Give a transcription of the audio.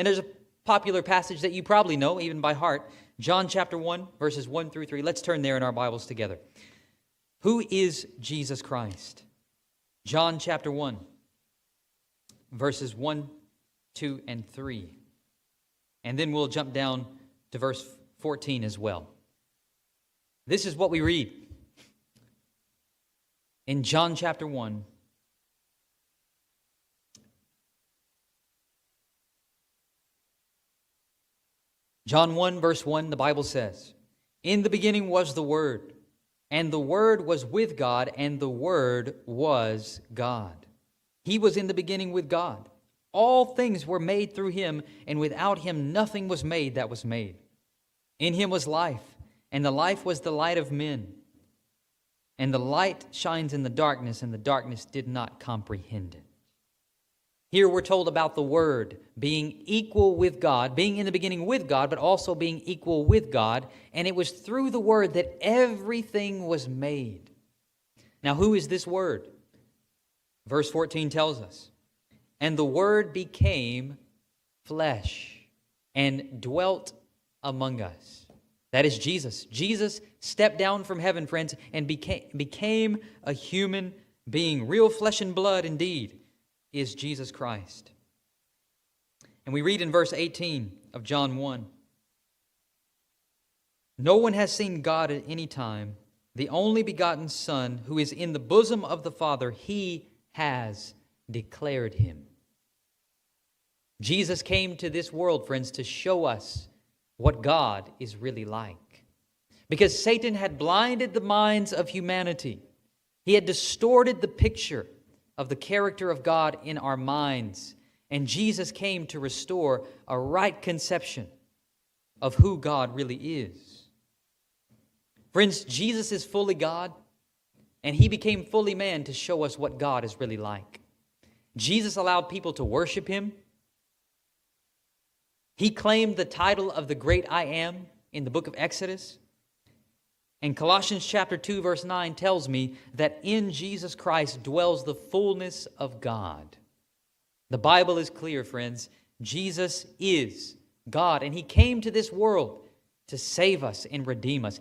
And there's a popular passage that you probably know, even by heart, John chapter 1, verses 1 through 3. Let's turn there in our Bibles together. Who is Jesus Christ? John chapter 1, verses 1, 2, and 3. And then we'll jump down to verse 14 as well. This is what we read in John chapter 1. John 1, verse 1, the Bible says, "In the beginning was the Word, and the Word was with God, and the Word was God. He was in the beginning with God. All things were made through him, and without him nothing was made that was made. In him was life, and the life was the light of men. And the light shines in the darkness, and the darkness did not comprehend it." Here we're told about the Word being equal with God, being in the beginning with God, but also being equal with God. And it was through the Word that everything was made. Now, who is this Word? Verse 14 tells us, "And the Word became flesh and dwelt among us." That is Jesus. Jesus stepped down from heaven, friends, and became a human being. Real flesh and blood indeed is Jesus Christ. And we read in verse 18 of John 1, "No one has seen God at any time. The only begotten Son, who is in the bosom of the Father, he has declared him." Jesus came to this world, friends, to show us what God is really like. Because Satan had blinded the minds of humanity. He had distorted the picture of the character of God in our minds. And Jesus came to restore a right conception of who God really is. Friends, Jesus is fully God, and he became fully man to show us what God is really like. Jesus allowed people to worship him. He claimed the title of the great I Am in the book of Exodus. And Colossians chapter 2, verse 9 tells me that in Jesus Christ dwells the fullness of God. The Bible is clear, friends. Jesus is God, and he came to this world to save us and redeem us.